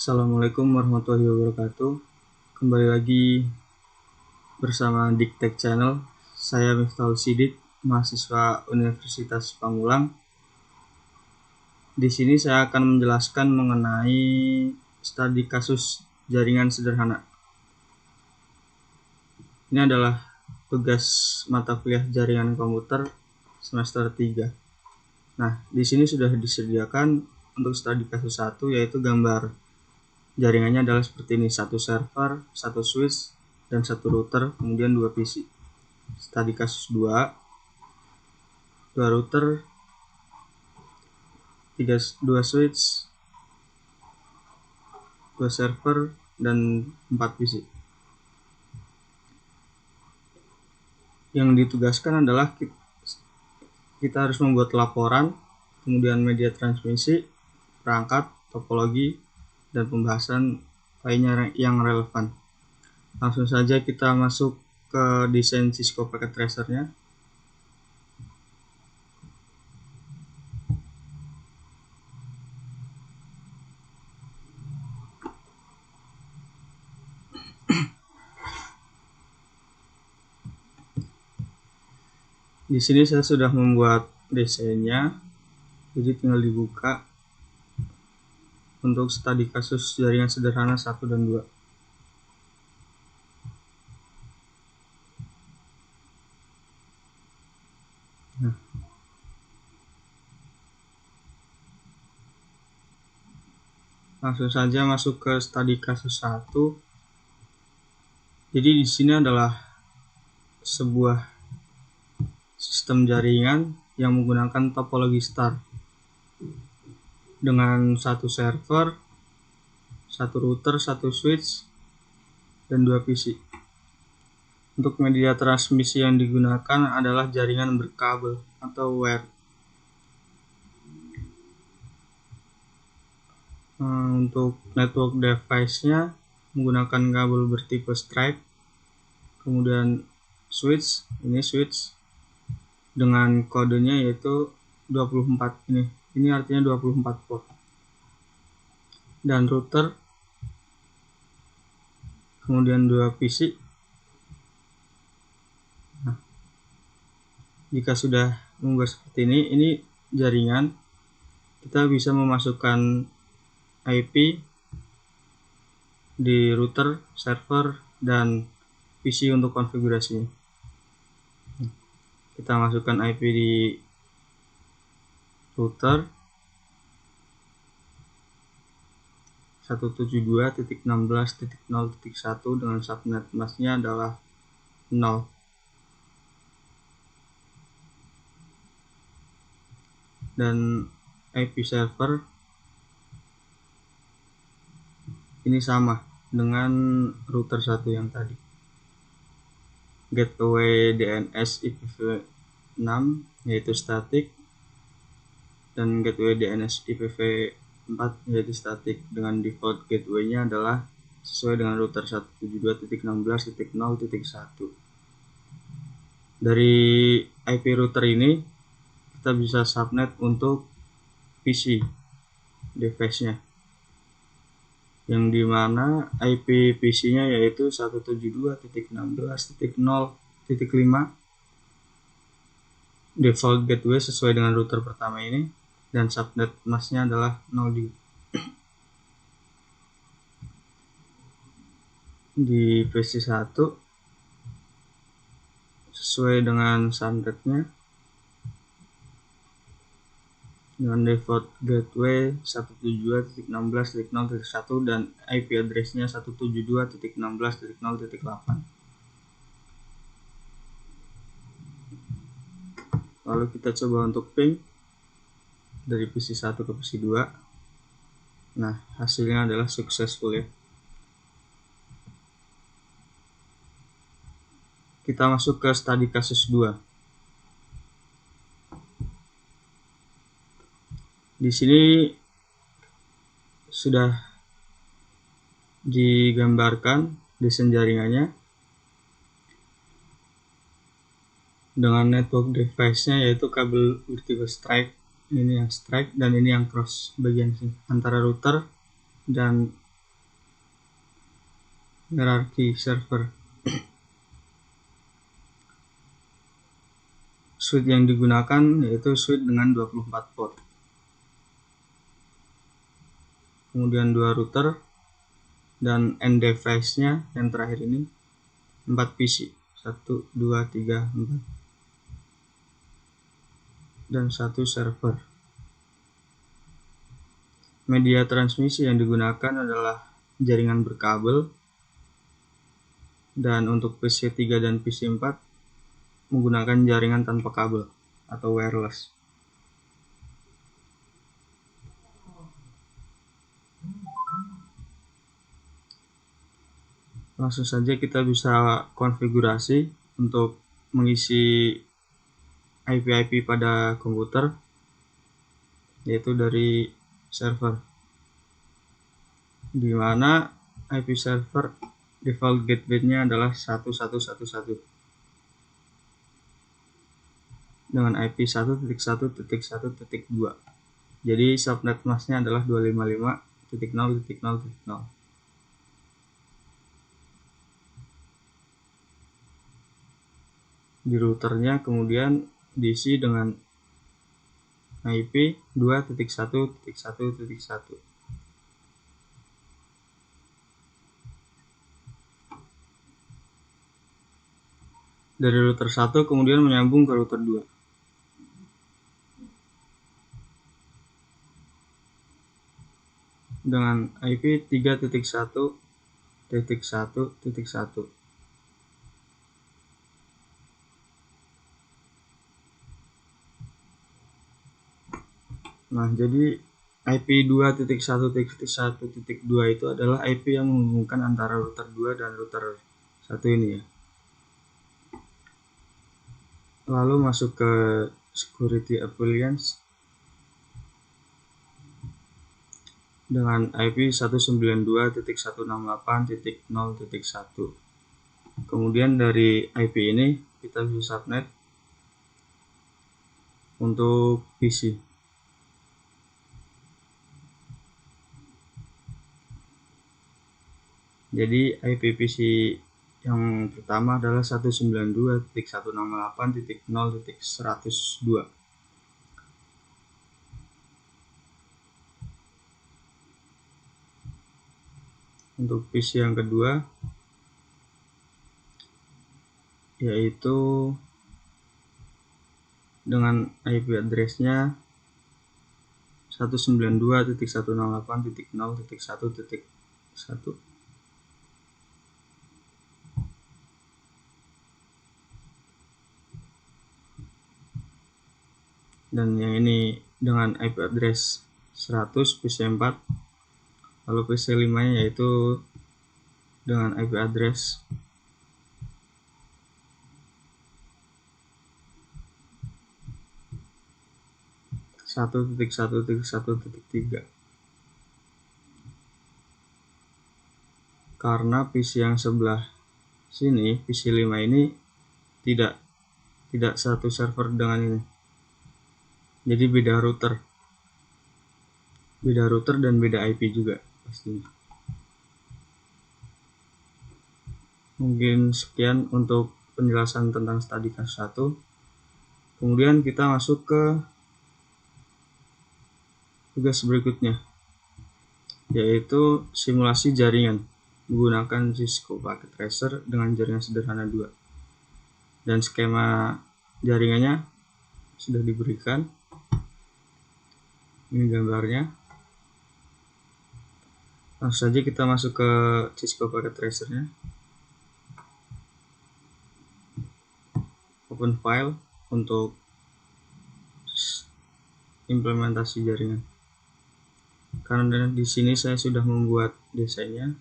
Assalamualaikum warahmatullahi wabarakatuh. Kembali lagi bersama Diktek Channel. Saya Miftahul Sidik, mahasiswa Universitas Pamulang. Di sini saya akan menjelaskan mengenai studi kasus jaringan sederhana. Ini adalah tugas mata kuliah jaringan komputer semester 3. Nah, di sini sudah disediakan untuk studi kasus 1, yaitu gambar jaringannya adalah seperti ini: satu server, satu switch, dan satu router, kemudian 2 PC. Studi kasus 2, 2 router, 2 switch, 2 server, dan 4 PC. Yang ditugaskan adalah kita harus membuat laporan, kemudian media transmisi, perangkat, topologi, dan pembahasan lainnya yang relevan. Langsung saja kita masuk ke desain Cisco Packet Tracer-nya. Di sini saya sudah membuat desainnya, jadi tinggal dibuka untuk studi kasus jaringan sederhana 1 dan 2. Nah, langsung saja masuk ke studi kasus 1. Jadi di sini adalah sebuah sistem jaringan yang menggunakan topologi star dengan satu server, satu router, satu switch, dan 2 PC. Untuk media transmisi yang digunakan adalah jaringan berkabel atau wire. Untuk network device-nya menggunakan kabel bertipe stripe, kemudian switch, ini switch dengan kodenya yaitu 24 ini artinya 24 port. Dan router, kemudian 2 PC. Nah, jika sudah membuat seperti ini jaringan, kita bisa memasukkan IP di router, server, dan PC untuk konfigurasinya. Kita masukkan IP di router 172.16.0.1 dengan subnet masknya adalah 0. Dan IP server ini sama dengan router 1 yang tadi. Gateway DNS IPv6 yaitu static, dan gateway DNS IPv4 yaitu static, dengan default gateway-nya adalah sesuai dengan router 172.16.0.1. Dari IP router ini kita bisa subnet untuk PC device-nya, yang dimana IP PC-nya yaitu 172.16.0.5 default gateway sesuai dengan router pertama ini, dan subnet masknya adalah 0 juga. Di PC 1 sesuai dengan subnetnya dengan default gateway 172.16.0.1 dan IP address-nya 172.16.0.8. Lalu kita coba untuk ping dari PC 1 ke PC 2. Nah, hasilnya adalah successful ya. Kita masuk ke studi kasus 2. Di sini sudah digambarkan desain jaringannya dengan network device-nya yaitu kabel bertipe stripe, ini yang stripe dan ini yang cross bagian sini antara router dan hierarki server. Switch yang digunakan yaitu switch dengan 24 port. Kemudian 2 router dan end device-nya yang terakhir ini 4 PC. 1, 2, 3, 4. Dan 1 server. Media transmisi yang digunakan adalah jaringan berkabel. Dan untuk PC 3 dan PC 4 menggunakan jaringan tanpa kabel atau wireless. Langsung saja kita bisa konfigurasi untuk mengisi IP pada komputer, yaitu dari server, di mana IP server default gateway-nya adalah 1111 dengan IP 1.1.1.2. Jadi subnet masknya adalah 255.0.0.0. Di routernya kemudian diisi dengan IP 2.1.1.1. Dari router 1 kemudian menyambung ke router 2. Dengan IP 3.1.1.1. Nah, jadi IP 2.1.1.2 itu adalah IP yang menghubungkan antara router 2 dan router 1 ini ya. Lalu masuk ke security appliance dengan IP 192.168.0.1. Kemudian dari IP ini kita bisa subnet untuk PC. Jadi IP PC yang pertama adalah 192.168.0.102. Untuk PC yang kedua yaitu dengan IP address-nya 192.168.0.1.1. Dan yang ini dengan IP address 100 PC4. Lalu PC 5 nya yaitu dengan IP address 1.1.1.3. Karena PC yang sebelah sini, PC 5 ini tidak satu server dengan ini. Jadi beda router dan beda IP juga pastinya. Mungkin sekian untuk penjelasan tentang studi kasus 1. Kemudian kita masuk ke tugas berikutnya, yaitu simulasi jaringan menggunakan Cisco Packet Tracer dengan jaringan sederhana 2. Dan skema jaringannya sudah diberikan. Ini gambarnya. Langsung saja kita masuk ke Cisco Packet Tracer-nya. Open file untuk implementasi jaringan. Karena di sini saya sudah membuat desainnya.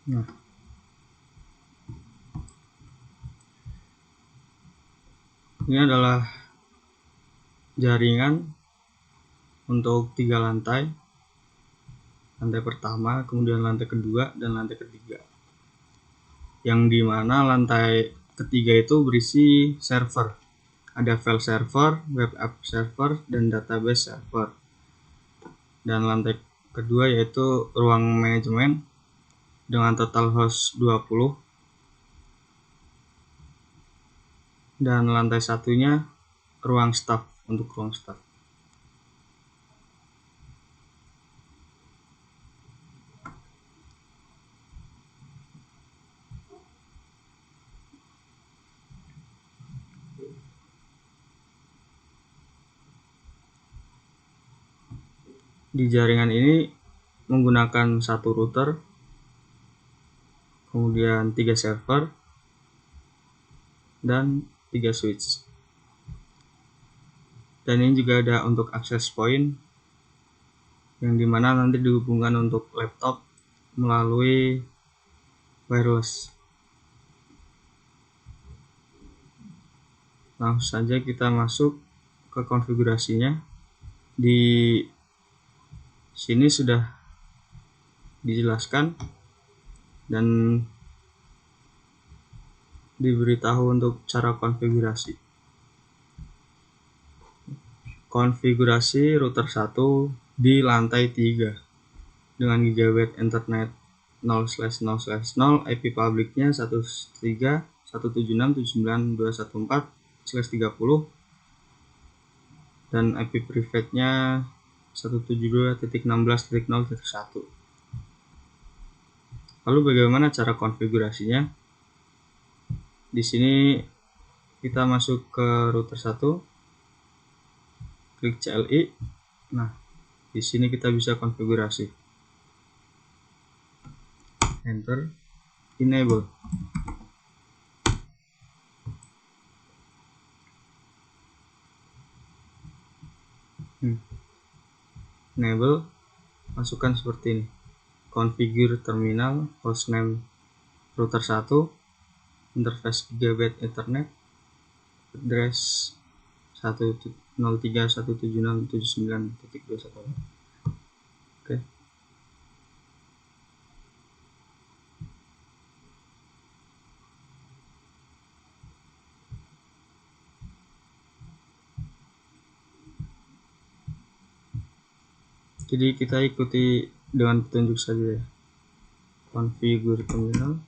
Nah, Ini adalah jaringan untuk 3 lantai. Lantai pertama, kemudian lantai kedua, dan lantai ketiga. Yang dimana lantai ketiga itu berisi server. Ada file server, web app server, dan database server. Dan lantai kedua yaitu ruang manajemen dengan total host 20. Dan lantai satunya ruang staff, untuk ruang staff. Di jaringan ini menggunakan satu router, kemudian 3 server, dan 3 switch. Dan ini juga ada untuk access point, yang dimana nanti dihubungkan untuk laptop melalui wireless. Langsung saja kita masuk ke konfigurasinya. Di sini sudah dijelaskan dan diberitahu untuk cara konfigurasi. Konfigurasi router 1 di lantai 3 dengan gigabit internet 0/0/0, IP publiknya 173.176.79.214/30, dan IP private-nya 172.16.0.1. Lalu bagaimana cara konfigurasinya? Di sini kita masuk ke router 1, klik CLI. Nah, di sini kita bisa konfigurasi. Enter, enable. Enable, masukkan seperti ini. Configure terminal, hostname router 1, interface gigabit ethernet, address 103.176.79.214. Oke. Jadi kita ikuti dengan petunjuk saja ya. Configure terminal.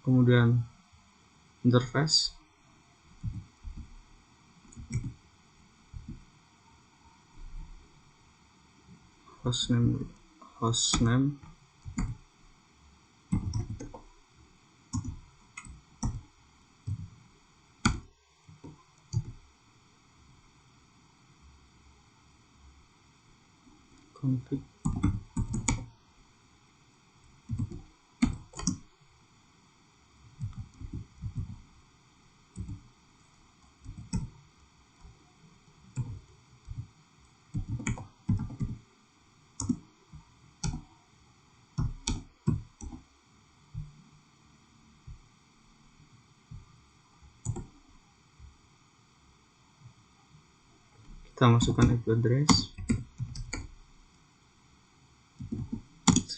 Kemudian interface. Hostname config. Kita masukkan IP address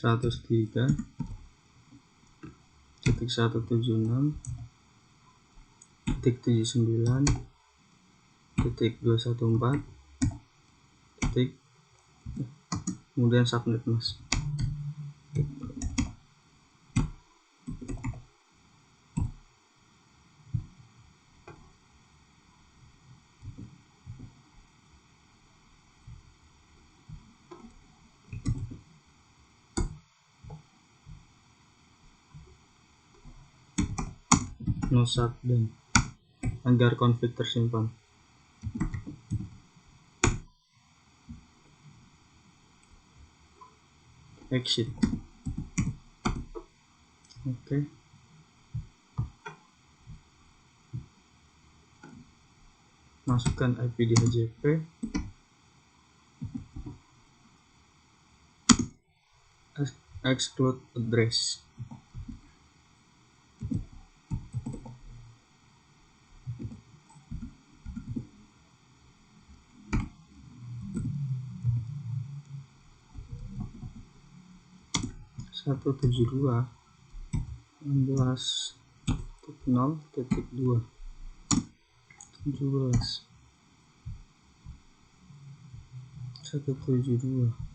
103.179.214. Kemudian subnet mas. No shutdown agar konflik tersimpan. Exit. Oke. Masukkan IP di HJP. exclude address. Satu 72 16.0.2 17 172.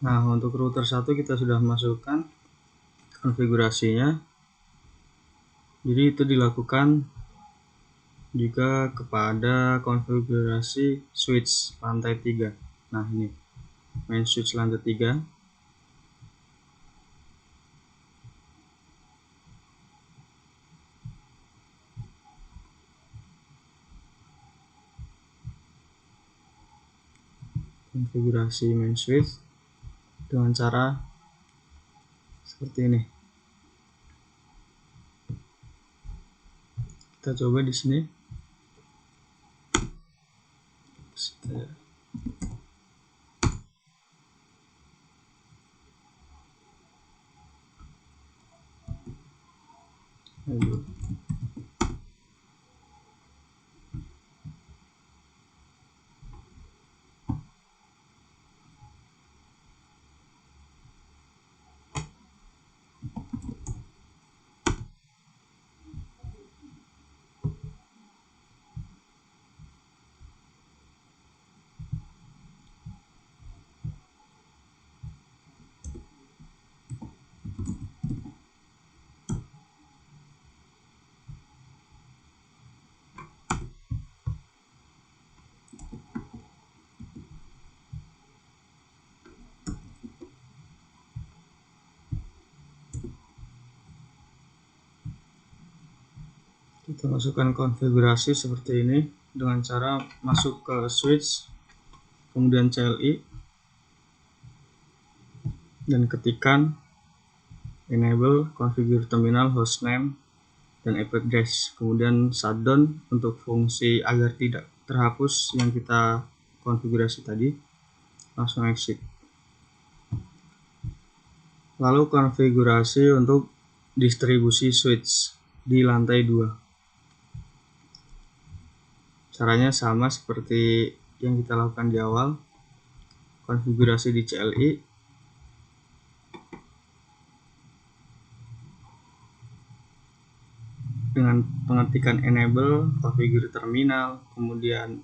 Nah, untuk router 1 kita sudah masukkan konfigurasinya. Jadi itu dilakukan jika kepada konfigurasi switch lantai 3. Nah, ini main switch lantai 3. Konfigurasi main switch dengan cara seperti ini. Kita coba di sini. Aduh. Kita masukkan konfigurasi seperti ini dengan cara masuk ke switch, kemudian CLI, dan ketikkan enable configure terminal hostname dan IP address, kemudian shutdown untuk fungsi agar tidak terhapus yang kita konfigurasi tadi, langsung exit. Lalu konfigurasi untuk distribusi switch di lantai 2. Caranya sama seperti yang kita lakukan di awal, konfigurasi di CLI, dengan pengetikan enable configure terminal, kemudian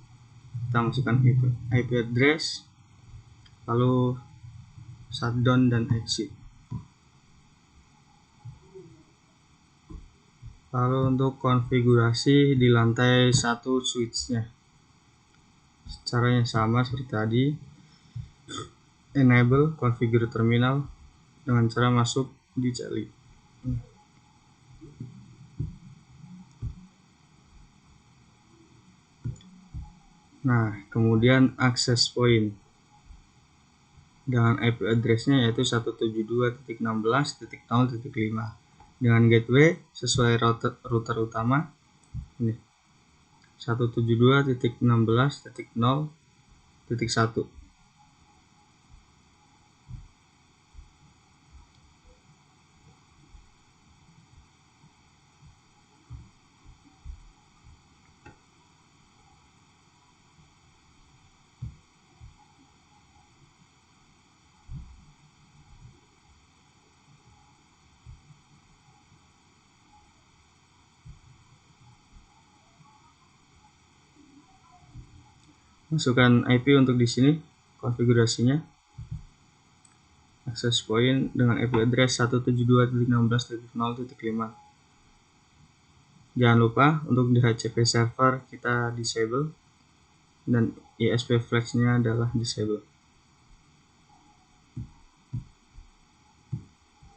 kita masukkan IP address, lalu shutdown dan exit. Lalu untuk konfigurasi di lantai 1 switchnya, caranya sama seperti tadi, enable configure terminal dengan cara masuk di CLI. Nah, kemudian access point dengan IP address-nya yaitu 172.16.0.5 dengan gateway sesuai router utama ini 172.16.0.1. Masukkan IP untuk di sini konfigurasinya, access point dengan IP address 172.16.0.5. Jangan lupa untuk di HCP server kita disable dan ISP flags-nya adalah disable.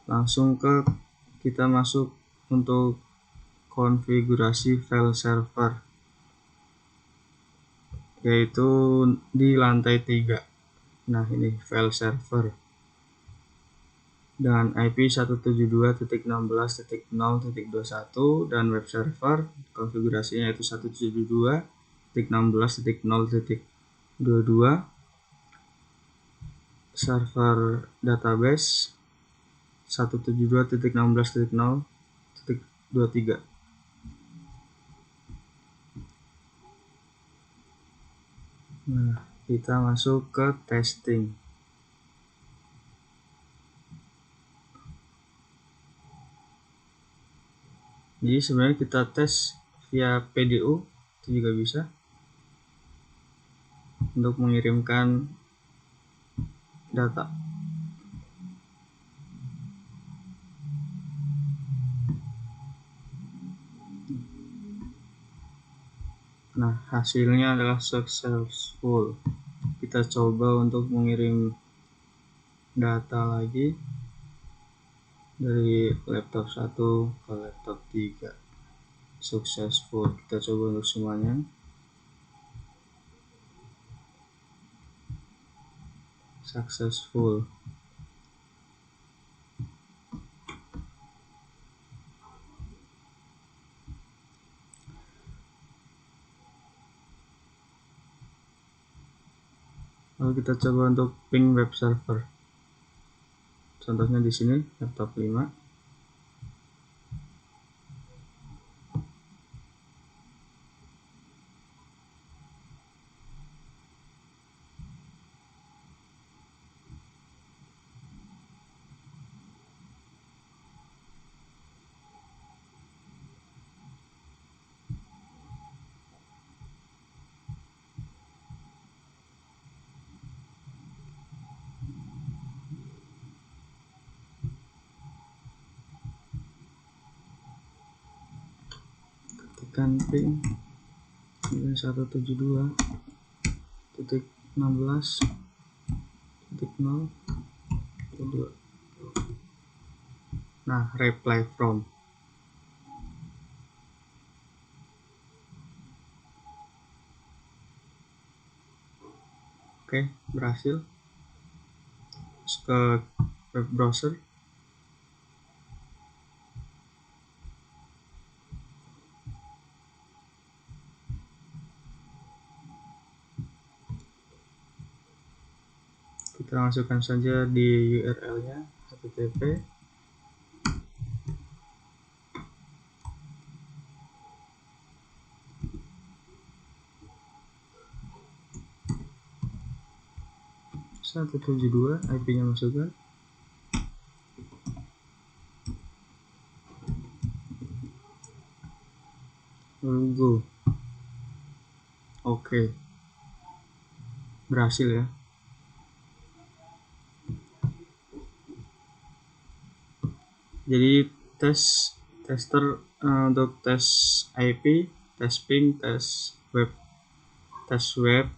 Langsung kita masuk untuk konfigurasi file server, yaitu di lantai 3. Nah, ini file server dengan IP 172.16.0.21 dan web server konfigurasinya yaitu 172.16.0.22, server database 172.16.0.23. Nah, kita masuk ke testing. Jadi sebenarnya kita tes via PDU itu juga bisa untuk mengirimkan data. Nah, hasilnya adalah successful. Kita coba untuk mengirim data lagi dari laptop 1 ke laptop 3. Successful. Kita coba untuk semuanya. Successful. Lalu kita coba untuk ping web server. Contohnya di sini laptop 5. Ketikkan ping 172.16.0.2. Nah, reply from. Oke, berhasil. Ke web browser. Kita masukkan saja di URL-nya http .172, IP-nya masukkan. Go. Oke. Berhasil ya. Jadi tester untuk tes IP, tes ping, tes web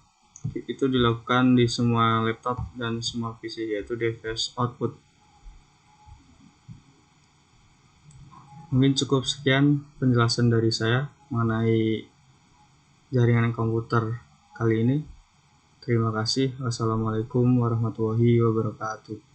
itu dilakukan di semua laptop dan semua PC, yaitu device output. Mungkin cukup sekian penjelasan dari saya mengenai jaringan komputer kali ini. Terima kasih. Wassalamualaikum warahmatullahi wabarakatuh.